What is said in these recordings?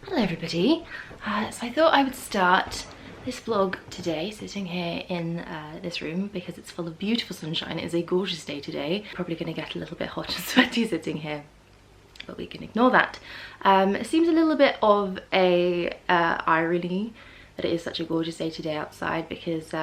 Hello everybody. So I thought I would start this vlog today sitting here in this room because it's full of beautiful sunshine. It is a gorgeous day today. Probably going to get a little bit hot and sweaty sitting here, but we can ignore that. It seems a little bit of a irony that it is such a gorgeous day today outside because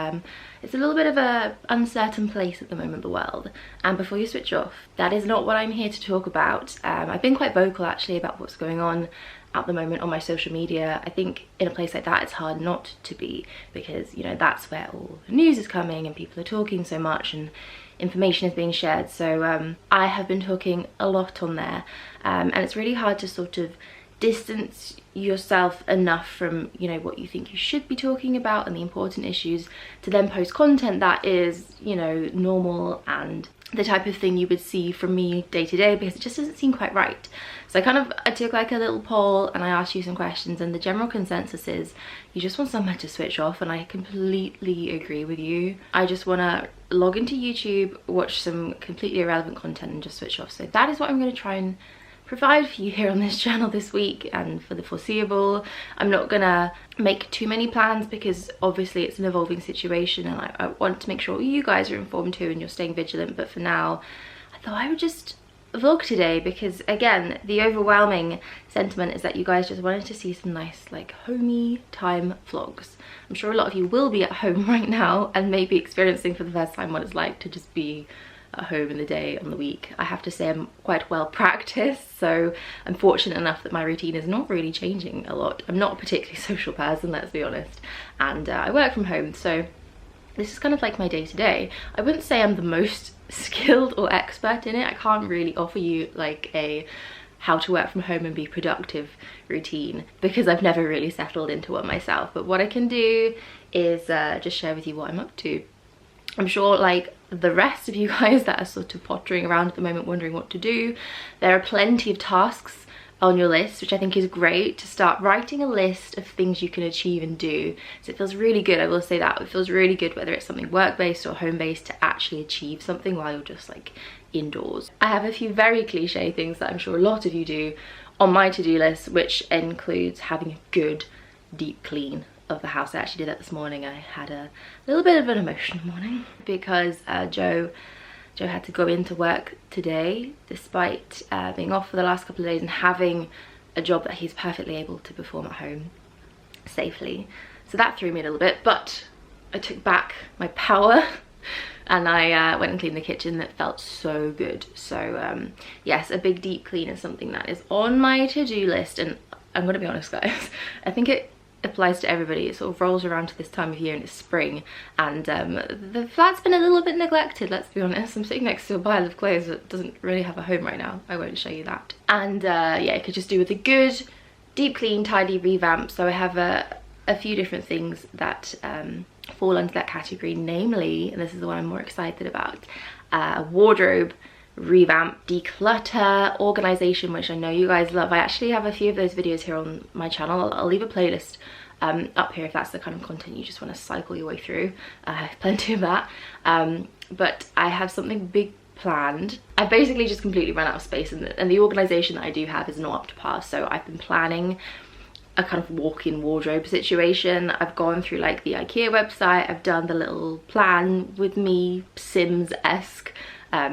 it's a little bit of a uncertain place at the moment, the world. And before you switch off, that is not what I'm here to talk about. I've been quite vocal actually about what's going on at the moment on my social media. I think in a place like that it's hard not to be, because you know that's where all the news is coming and people are talking so much and information is being shared. So I have been talking a lot on there, and it's really hard to sort of distance yourself enough from, you know, what you think you should be talking about and the important issues to then post content that is, you know, normal and the type of thing you would see from me day to day, because it just doesn't seem quite right. So I took like a little poll and I asked you some questions, and the general consensus is you just want somewhere to switch off, and I completely agree with you. I just want to log into YouTube, watch some completely irrelevant content and just switch off. So that is what I'm going to try and provide for you here on this channel this week and for the foreseeable. I'm not gonna make too many plans because obviously it's an evolving situation, and I want to make sure you guys are informed too and you're staying vigilant. But for now, I thought I would just vlog today because, again, the overwhelming sentiment is that you guys just wanted to see some nice like homey time vlogs. I'm sure a lot of you will be at home right now and maybe experiencing for the first time what it's like to just be at home in the day, on the week. I have to say I'm quite well practiced, so I'm fortunate enough that my routine is not really changing a lot. I'm not a particularly social person, let's be honest, and I work from home, so this is kind of like my day-to-day. I wouldn't say I'm the most skilled or expert in it. I can't really offer you like a how to work from home and be productive routine because I've never really settled into one myself, but what I can do is just share with you what I'm up to. I'm sure, like the rest of you guys that are sort of pottering around at the moment wondering what to do, there are plenty of tasks on your list, which I think is great to start writing a list of things you can achieve and do. So it feels really good, I will say that. It feels really good whether it's something work-based or home-based to actually achieve something while you're just like indoors. I have a few very cliche things that I'm sure a lot of you do on my to-do list, which includes having a good deep clean of the house. I actually did that this morning. I had a little bit of an emotional morning because Joe had to go into work today despite being off for the last couple of days and having a job that he's perfectly able to perform at home safely. So that threw me a little bit, but I took back my power and I went and cleaned the kitchen. That felt so good. So yes, a big deep clean is something that is on my to-do list, and I'm gonna be honest guys, I think it applies to everybody. It sort of rolls around to this time of year and it's spring, and the flat's been a little bit neglected, let's be honest. I'm sitting next to a pile of clothes that doesn't really have a home right now. I won't show you that. And yeah, it could just do with a good deep clean, tidy revamp. So I have a few different things that fall under that category, namely, and this is the one I'm more excited about, a wardrobe revamp, declutter, organization, which I know you guys love. I actually have a few of those videos here on my channel. I'll leave a playlist up here if that's the kind of content you just want to cycle your way through. I have plenty of that, but I have something big planned. I've basically just completely run out of space, and the organization that I do have is not up to par, so I've been planning a kind of walk-in wardrobe situation. I've gone through like the IKEA website, I've done the little plan with me Sims-esque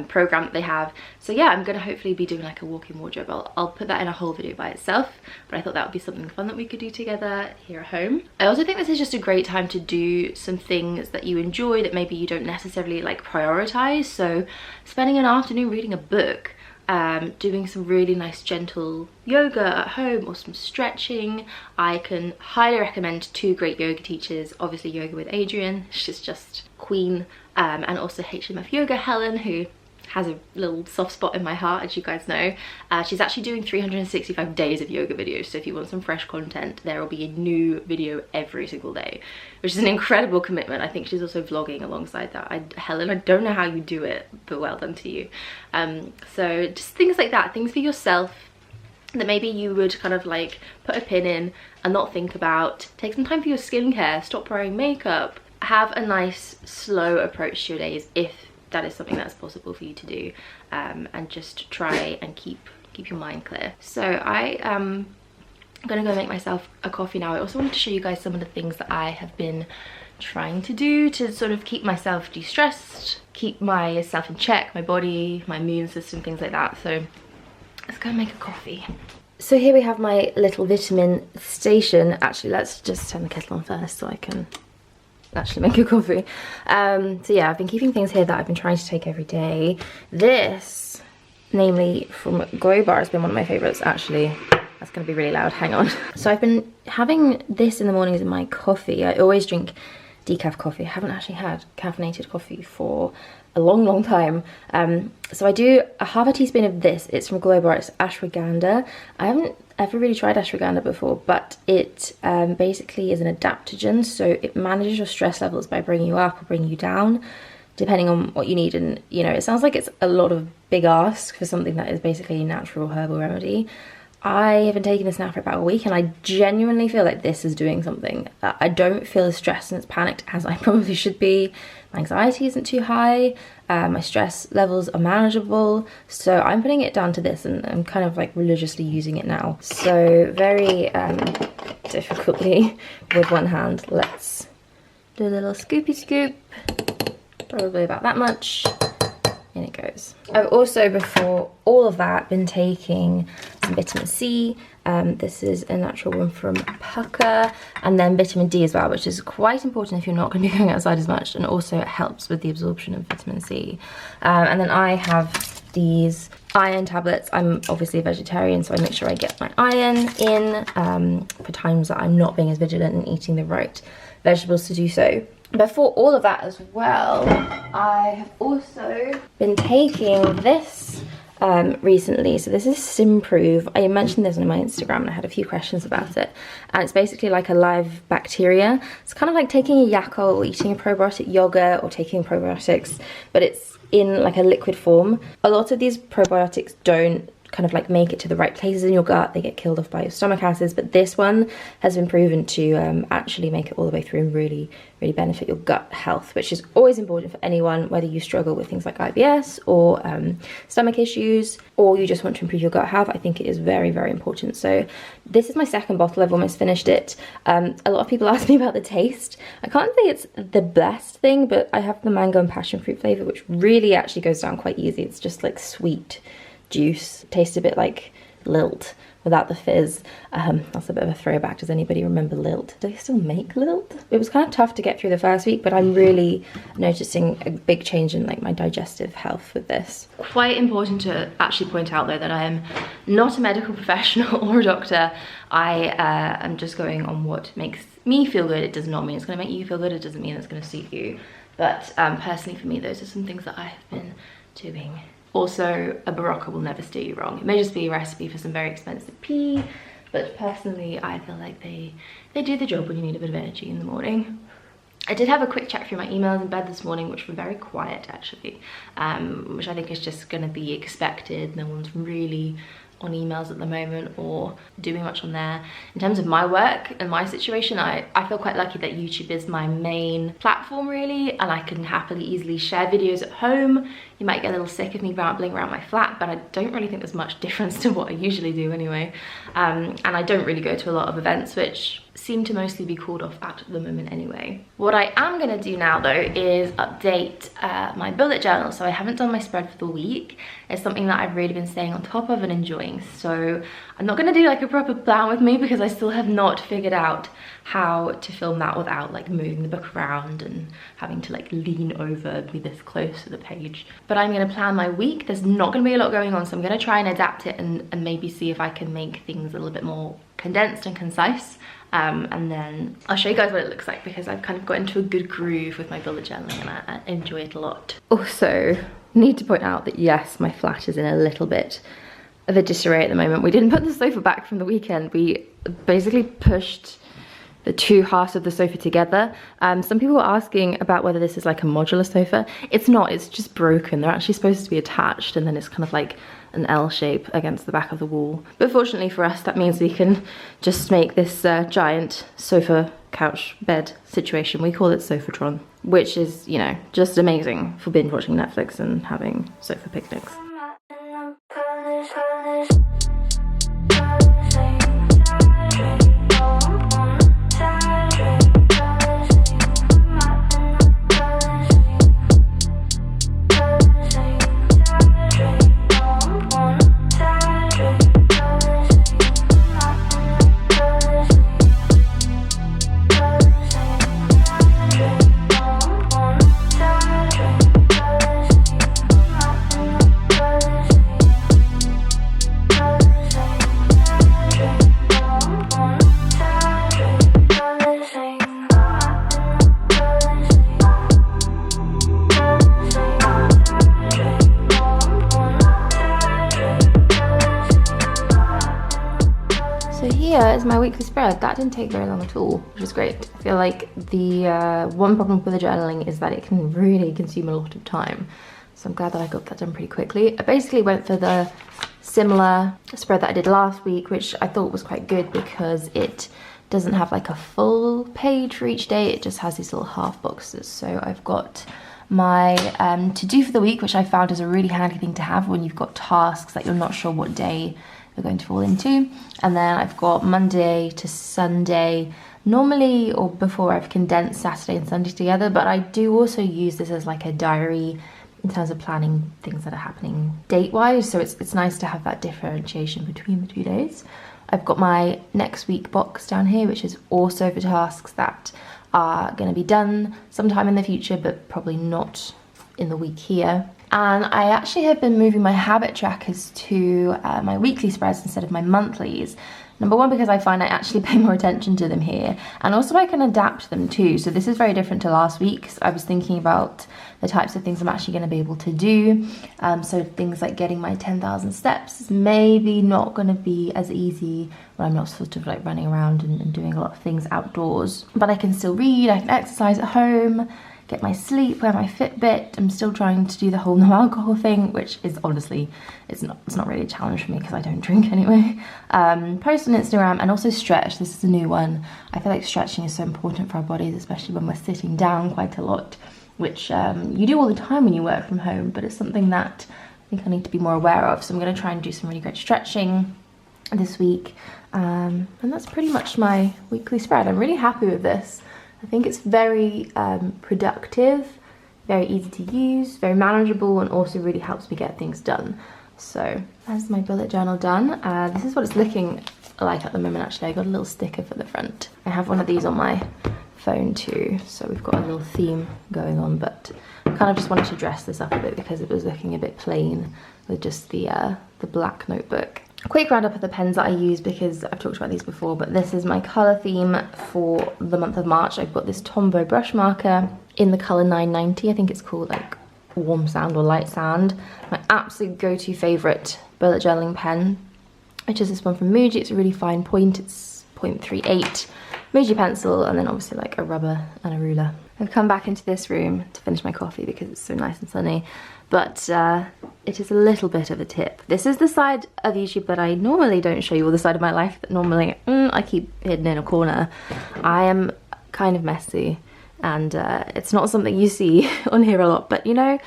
program that they have. So yeah, I'm gonna hopefully be doing like a walk-in wardrobe. I'll put that in a whole video by itself, but I thought that would be something fun that we could do together here at home. I also think this is just a great time to do some things that you enjoy that maybe you don't necessarily like prioritize. So spending an afternoon reading a book, doing some really nice gentle yoga at home or some stretching. I can highly recommend two great yoga teachers. Obviously Yoga with Adrienne, she's just queen, and also HMF Yoga Helen, who has a little soft spot in my heart, as you guys know. She's actually doing 365 days of yoga videos, so if you want some fresh content, there will be a new video every single day, which is an incredible commitment. I think she's also vlogging alongside that. Helen, I don't know how you do it, but well done to you. So just things like that, things for yourself that maybe you would kind of like put a pin in and not think about. Take some time for your skincare, stop wearing makeup, have a nice slow approach to your days if that is something that's possible for you to do, and just try and keep your mind clear. So I I'm gonna go make myself a coffee now. I also wanted to show you guys some of the things that I have been trying to do to sort of keep myself de-stressed, keep myself in check, my body, my immune system, things like that. So let's go make a coffee. So here we have my little vitamin station. Actually, let's just turn the kettle on first so I can actually make a coffee. So yeah, I've been keeping things here that I've been trying to take every day. This, namely from Glow Bar, has been one of my favorites. Actually, that's gonna be really loud, hang on. So I've been having this in the mornings in my coffee. I always drink decaf coffee. I haven't actually had caffeinated coffee for a long time. So I do a half a teaspoon of this. It's from Glow Bar, it's ashwagandha. I haven't ever really tried ashwagandha before, but it basically is an adaptogen, so it manages your stress levels by bringing you up or bringing you down, depending on what you need. And you know, it sounds like it's a lot of big ask for something that is basically a natural herbal remedy. I have been taking this now for about a week and I genuinely feel like this is doing something. I don't feel as stressed and as panicked as I probably should be. My anxiety isn't too high, my stress levels are manageable, so I'm putting it down to this and I'm kind of like religiously using it now. So very difficultly with one hand, let's do a little scoopy scoop, probably about that much. In it goes. I've also, before all of that, been taking some vitamin C. This is a natural one from Pukka, and then vitamin D as well, which is quite important if you're not going to be going outside as much, and also it helps with the absorption of vitamin C. And then I have these iron tablets. I'm obviously a vegetarian, so I make sure I get my iron in for times that I'm not being as vigilant and eating the right vegetables to do so. Before all of that as well, I have also been taking this recently. So this is Symprove. I mentioned this on my Instagram and I had a few questions about it. And it's basically like a live bacteria. It's kind of like taking a Yakult or eating a probiotic yogurt or taking probiotics, but it's in like a liquid form. A lot of these probiotics don't kind of like make it to the right places in your gut. They get killed off by your stomach acids, but this one has been proven to actually make it all the way through and really benefit your gut health, which is always important for anyone, whether you struggle with things like IBS or stomach issues, or you just want to improve your gut health. I think it is very important. So this is my second bottle. I've almost finished it. A lot of people ask me about the taste. I can't say it's the best thing, but I have the mango and passion fruit flavor, which really actually goes down quite easy. It's just like sweet juice. Tastes a bit like Lilt without the fizz. That's a bit of a throwback. Does anybody remember Lilt? Do they still make Lilt? It was kind of tough to get through the first week, but I'm really noticing a big change in like my digestive health with this. Quite important to actually point out though that I am not a medical professional or a doctor. I am just going on what makes me feel good. It does not mean it's going to make you feel good. It doesn't mean it's going to suit you. But personally for me, those are some things that I have been doing. Also, a Barocca will never steer you wrong. It may just be a recipe for some very expensive pea, but personally I feel like they do the job when you need a bit of energy in the morning. I did have a quick check through my emails in bed this morning, which were very quiet actually, which I think is just going to be expected. No one's really on emails at the moment or doing much on there. In terms of my work and my situation, I feel quite lucky that YouTube is my main platform really, and I can happily easily share videos at home. You might get a little sick of me rambling around my flat, but I don't really think there's much difference to what I usually do anyway. And I don't really go to a lot of events, which seem to mostly be called off at the moment anyway. What I am gonna do now though is update my bullet journal. So I haven't done my spread for the week. It's something that I've really been staying on top of and enjoying. So I'm not gonna do like a proper plan with me because I still have not figured out how to film that without like moving the book around and having to like lean over, be this close to the page. But I'm gonna plan my week. There's not gonna be a lot going on, so I'm gonna try and adapt it and maybe see if I can make things a little bit more condensed and concise. And then I'll show you guys what it looks like because I've kind of got into a good groove with my bullet journaling and I enjoy it a lot. Also, need to point out that yes, my flat is in a little bit of a disarray at the moment. We didn't put the sofa back from the weekend. We basically pushed the two halves of the sofa together. Some people were asking about whether this is like a modular sofa. It's not, it's just broken. They're actually supposed to be attached and then it's kind of like an L shape against the back of the wall. But fortunately for us, that means we can just make this giant sofa couch bed situation. We call it Sofotron, which is, you know, just amazing for binge watching Netflix and having sofa picnics. weekly spread, that didn't take very long at all, which is great. I feel like the one problem with the journaling is that it can really consume a lot of time. So I'm glad that I got that done pretty quickly. I basically went for the similar spread that I did last week, which I thought was quite good because it doesn't have like a full page for each day. It just has these little half boxes. So I've got my to do for the week, which I found is a really handy thing to have when you've got tasks that you're not sure what day they're going to fall into. And then I've got Monday to Sunday. Normally, or before, I've condensed Saturday and Sunday together, but I do also use this as like a diary in terms of planning things that are happening date-wise. So it's nice to have that differentiation between the 2 days. I've got my next week box down here, which is also for tasks that are going to be done sometime in the future, but probably not in the week here. And I actually have been moving my habit trackers to my weekly spreads instead of my monthlies. Number one, because I find I actually pay more attention to them here, and also I can adapt them too. So this is very different to last week. I was thinking about the types of things I'm actually going to be able to do. So things like getting my 10,000 steps is maybe not going to be as easy when I'm not sort of like running around and doing a lot of things outdoors. But I can still read, I can exercise at home, get my sleep, wear my Fitbit. I'm still trying to do the whole no alcohol thing, which is honestly, it's not really a challenge for me because I don't drink anyway. Post on Instagram, and also stretch. This is a new one. I feel like stretching is so important for our bodies, especially when we're sitting down quite a lot, which you do all the time when you work from home, but it's something that I think I need to be more aware of. So I'm going to try and do some really great stretching this week. And that's pretty much my weekly spread. I'm really happy with this. I think it's very productive, very easy to use, very manageable, and also really helps me get things done. So that's my bullet journal done. This is what it's looking like at the moment. Actually, I got a little sticker for the front. I have one of these on my phone too, so we've got a little theme going on, but I kind of just wanted to dress this up a bit because it was looking a bit plain with just the black notebook. Quick roundup of the pens that I use, because I've talked about these before, but this is my colour theme for the month of March. I've got this Tombow brush marker in the colour 990. I think it's called like Warm Sand or Light Sand. My absolute go-to favourite bullet journaling pen, which is this one from Muji. It's a really fine point. It's 0.38. Muji pencil, and then obviously like a rubber and a ruler. I've come back into this room to finish my coffee because it's so nice and sunny, but it is a little bit of a tip. This is the side of YouTube that I normally don't show you, or the side of my life that normally I keep hidden in a corner. I am kind of messy, and it's not something you see on here a lot, but you know,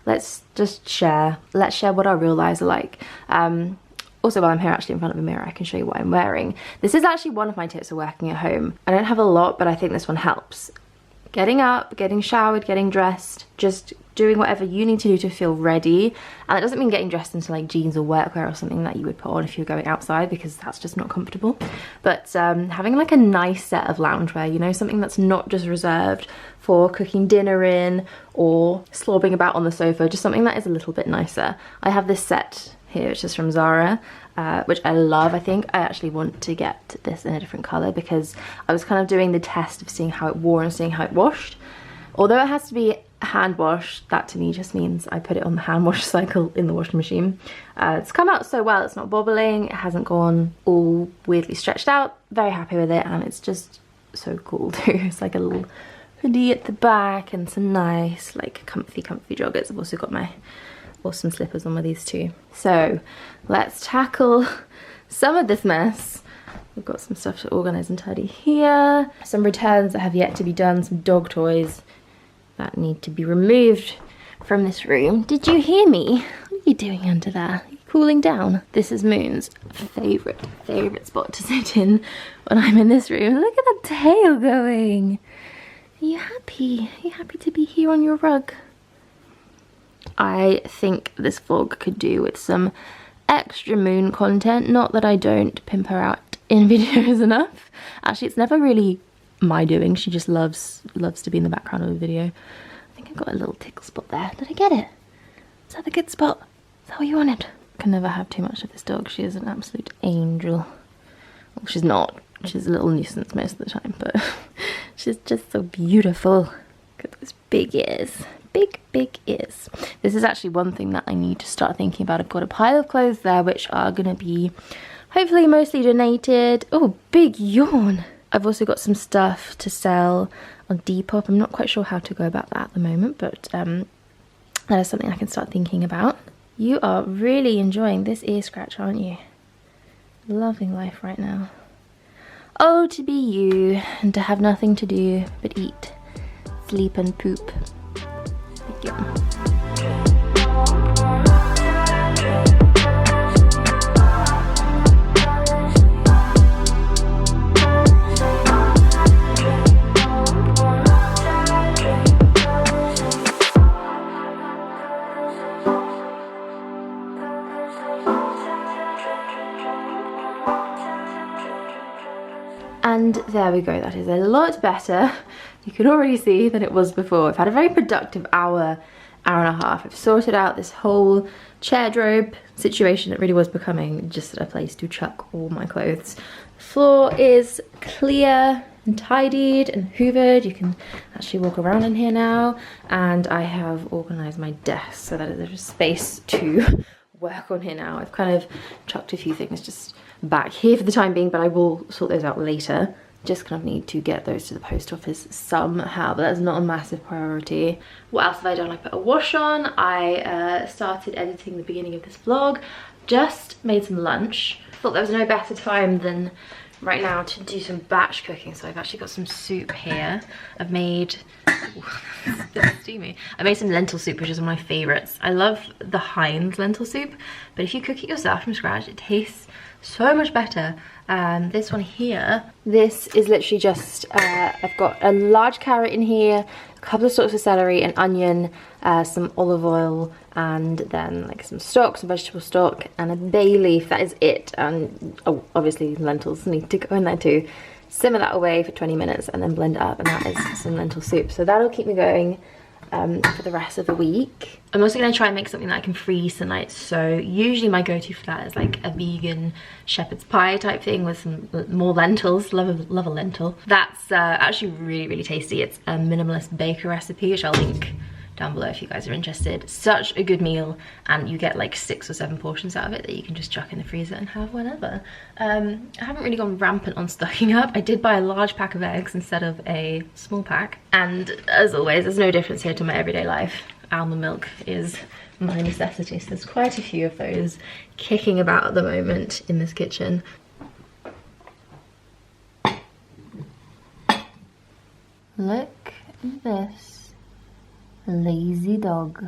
let's just share. Let's share what our real lives are like. Also, while I'm here actually in front of a mirror, I can show you what I'm wearing. This is actually one of my tips for working at home. I don't have a lot, but I think this one helps. Getting up, getting showered, getting dressed, just doing whatever you need to do to feel ready. And it doesn't mean getting dressed into like jeans or workwear or something that you would put on if you're going outside, because that's just not comfortable. But having like a nice set of loungewear, you know, something that's not just reserved for cooking dinner in or slobbing about on the sofa, just something that is a little bit nicer. I have this set here, which is from Zara, which I love. I think I actually want to get this in a different colour because I was kind of doing the test of seeing how it wore and seeing how it washed. Although it has to be hand washed, that to me just means I put it on the hand wash cycle in the washing machine. It's come out so well. It's not bobbling, it hasn't gone all weirdly stretched out. Very happy with it, and it's just so cool too. It's like a little hoodie at the back and some nice like comfy joggers. I've also got my awesome slippers on with these too. So let's tackle some of this mess. We've got some stuff to organise and tidy here, some returns that have yet to be done, some dog toys that need to be removed from this room. Did you hear me? What are you doing under there? Are you cooling down? This is Moon's favourite spot to sit in when I'm in this room. Look at the tail going. Are you happy? Are you happy to be here on your rug? I think this vlog could do with some extra Moon content. Not that I don't pimp her out in videos enough. Actually, it's never really my doing. She just loves to be in the background of a video. I think I've got a little tickle spot there. Did I get it? Is that the good spot? Is that what you wanted? Can never have too much of this dog. She is an absolute angel. Well, she's not. She's a little nuisance most of the time, but she's just so beautiful. Look at those big ears. Big ears. This is actually one thing that I need to start thinking about. I've got a pile of clothes there which are going to be hopefully mostly donated. Oh, big yawn. I've also got some stuff to sell on Depop. I'm not quite sure how to go about that at the moment, but that is something I can start thinking about. You are really enjoying this ear scratch, aren't you? Loving life right now. Oh, to be you and to have nothing to do but eat, sleep and poop. Big yawn. And there we go, that is a lot better. You can already see than it was before. I've had a very productive hour and a half. I've sorted out this whole chair drobe situation that really was becoming just a place to chuck all my clothes. The floor is clear and tidied and hoovered. You can actually walk around in here now. And I have organised my desk so that there's space to work on here now. I've kind of chucked a few things just back here for the time being, but I will sort those out later. Just kind of need to get those to the post office somehow, but that's not a massive priority. What else have I done? I put a wash on. I started editing the beginning of this vlog. Just made some lunch. Thought there was no better time than right now to do some batch cooking. So I've actually got some soup here. I've made, it's steamy. I made some lentil soup, which is one of my favorites. I love the Heinz lentil soup, but if you cook it yourself from scratch, it tastes so much better. This one here, this is literally just, I've got a large carrot in here, a couple of stalks of celery, an onion, some olive oil, and then like some stock, some vegetable stock, and a bay leaf. That is it. And oh, obviously lentils need to go in there too. Simmer that away for 20 minutes and then blend it up, and that is some lentil soup. So that'll keep me going for the rest of the week. I'm also going to try and make something that I can freeze tonight. So usually my go-to for that is like a vegan shepherd's pie type thing with some more lentils. Love a lentil. That's actually really tasty. It's a minimalist baker recipe, which I'll link down below if you guys are interested. Such a good meal, and you get like 6 or 7 portions out of it that you can just chuck in the freezer and have whenever. I haven't really gone rampant on stocking up. I did buy a large pack of eggs instead of a small pack, and as always, there's no difference here to my everyday life. Almond milk is my necessity, so there's quite a few of those kicking about at the moment in this kitchen. Look at this lazy dog.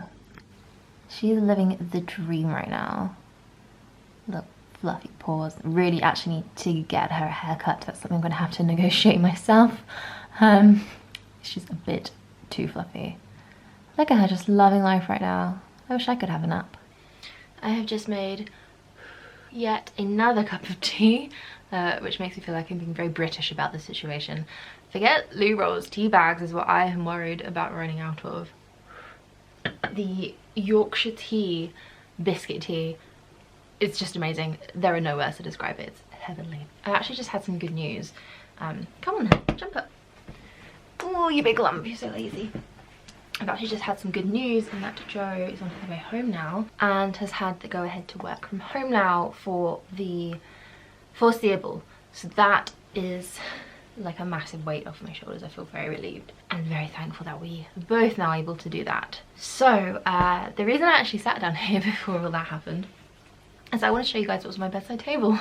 She's living the dream right now. Look, fluffy paws. Really actually need to get her a haircut. That's something I'm going to have to negotiate myself. She's a bit too fluffy. Look at her just loving life right now. I wish I could have a nap. I have just made yet another cup of tea, which makes me feel like I'm being very British about the situation. Forget loo rolls, tea bags is what I am worried about running out of. The Yorkshire tea, biscuit tea, it's just amazing. There are no words to describe it. It's heavenly. I actually just had some good news. Come on then, jump up. Oh, you big lump, you're so lazy. I've actually just had some good news in that Joe is on her way home now and has had the go ahead to work from home now for the foreseeable. So that is like a massive weight off my shoulders. I feel very relieved and very thankful that we are both now able to do that. So the reason I actually sat down here before all that happened is I want to show you guys what was on my bedside table.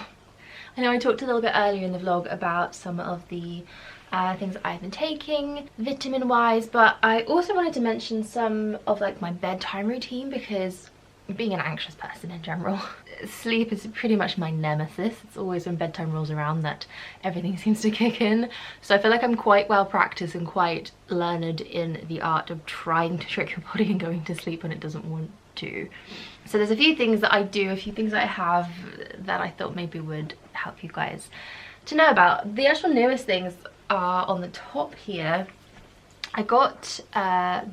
I know I talked a little bit earlier in the vlog about some of the things that I've been taking vitamin wise, but I also wanted to mention some of like my bedtime routine, because being an anxious person in general, sleep is pretty much my nemesis. It's always when bedtime rolls around that everything seems to kick in. So I feel like I'm quite well practiced and quite learned in the art of trying to trick your body and going to sleep when it doesn't want to. So there's a few things that I do, a few things that I have that I thought maybe would help you guys to know about. The actual newest things are on the top here. I got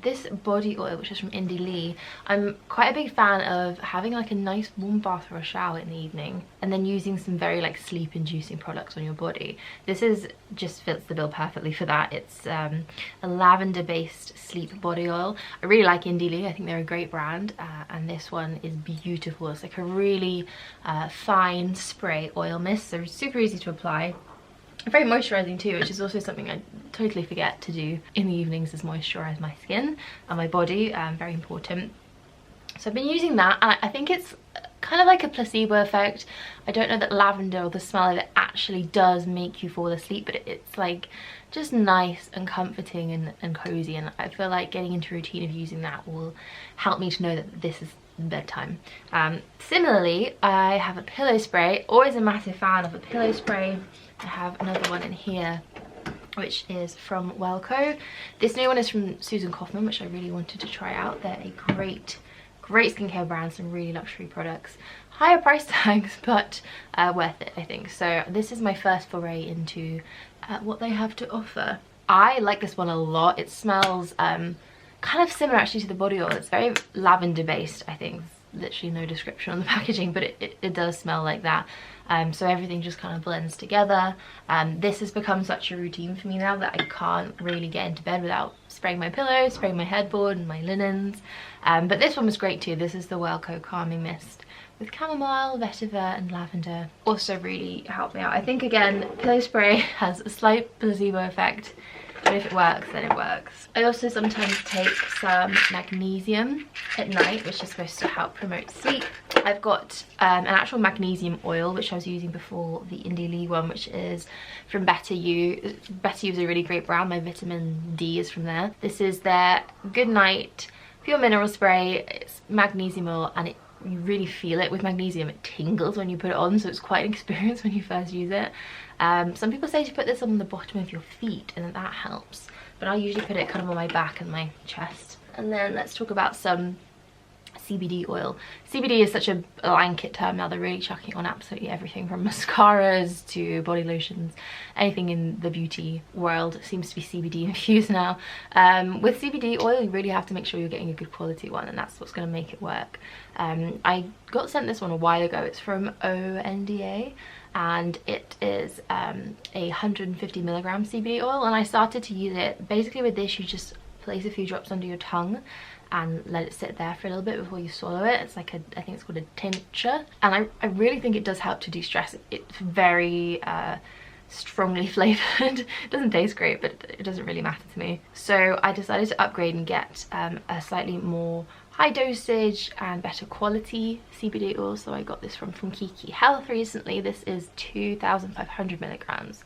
this body oil, which is from Indie Lee. I'm quite a big fan of having like a nice warm bath or a shower in the evening and then using some very like sleep inducing products on your body. This is just fits the bill perfectly for that. It's a lavender based sleep body oil. I really like Indie Lee. I think they're a great brand, and this one is beautiful. It's like a really fine spray oil mist, so it's super easy to apply. Very moisturising too, which is also something I totally forget to do in the evenings, is moisturise my skin and my body. Very important. So I've been using that, and I think it's kind of like a placebo effect. I don't know that lavender or the smell of it actually does make you fall asleep, but it's like just nice and comforting and cozy, and I feel like getting into a routine of using that will help me to know that this is bedtime. Similarly, I have a pillow spray. Always a massive fan of a pillow spray. I have another one in here which is from Welco. This new one is from Susanne Kaufmann, which I really wanted to try out. They're a great skincare brand, some really luxury products. Higher price tags, but worth it, I think. So this is my first foray into what they have to offer. I like this one a lot. It smells kind of similar actually to the body oil. It's very lavender based, I think. Literally no description on the packaging, but it does smell like that. So everything just kind of blends together. This has become such a routine for me now that I can't really get into bed without spraying my pillows, spraying my headboard and my linens. But this one was great too. This is the Welco Calming Mist with chamomile, vetiver and lavender. Also really helped me out. I think again, pillow spray has a slight placebo effect, but if it works, then it works. I also sometimes take some magnesium at night, which is supposed to help promote sleep. I've got an actual magnesium oil, which I was using before, the Indie Lee one, which is from BetterYou. BetterYou is a really great brand. My vitamin D is from there. This is their Good Night Pure Mineral Spray. It's magnesium oil, and you really feel it with magnesium. It tingles when you put it on, so it's quite an experience when you first use it. Some people say to put this on the bottom of your feet and that helps, but I usually put it kind of on my back and my chest. And then let's talk about some CBD oil. CBD is such a blanket term now. They're really chucking on absolutely everything from mascaras to body lotions. Anything in the beauty world seems to be CBD infused now. With CBD oil, you really have to make sure you're getting a good quality one, and that's what's going to make it work. I got sent this one a while ago. It's from ONDA, and it is a 150 milligram CBD oil, and I started to use it. Basically with this, you just place a few drops under your tongue and let it sit there for a little bit before you swallow it. It's like I think it's called a tincture, and I really think it does help to de-stress. It's very strongly flavored. It doesn't taste great, but it doesn't really matter to me. So I decided to upgrade and get a slightly more high dosage and better quality CBD oil. So I got this from Kiki Health recently. This is 2,500 milligrams.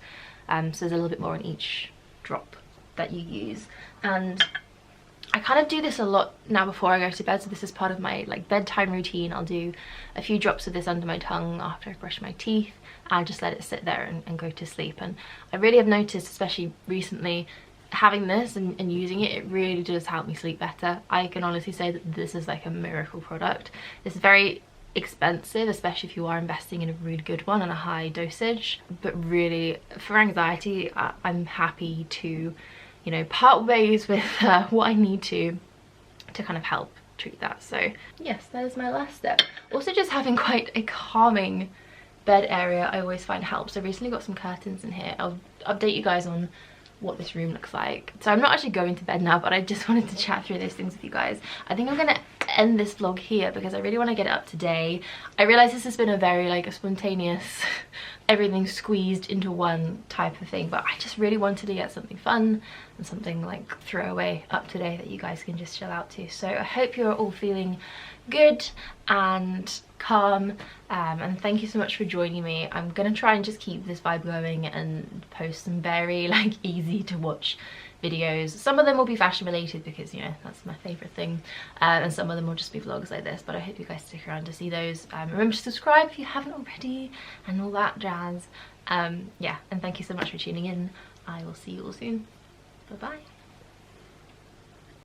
So there's a little bit more in each drop that you use, and I kind of do this a lot now before I go to bed. So this is part of my like bedtime routine. I'll do a few drops of this under my tongue after I brush my teeth. I just let it sit there and go to sleep. And I really have noticed, especially recently, having this and using it, it really does help me sleep better. I can honestly say that this is like a miracle product. It's very expensive, especially if you are investing in a really good one and a high dosage, but really for anxiety, I'm happy to, you know, part ways with what I need to kind of help treat that. So yes, that is my last step. Also, just having quite a calming bed area I always find helps. I recently got some curtains in here. I'll update you guys on what this room looks like. So I'm not actually going to bed now, but I just wanted to chat through those things with you guys. I think I'm gonna end this vlog here because I really want to get it up today. I realize this has been a very like a spontaneous everything squeezed into one type of thing, but I just really wanted to get something fun and something like throwaway up today that you guys can just chill out to. So I hope you're all feeling good and calm, and thank you so much for joining me. I'm gonna try and just keep this vibe going and post some very like easy to watch videos. Some of them will be fashion related because, you know, that's my favorite thing, and some of them will just be vlogs like this, but I hope you guys stick around to see those. Remember to subscribe if you haven't already and all that jazz. Yeah, and thank you so much for tuning in. I will see you all soon. Bye bye.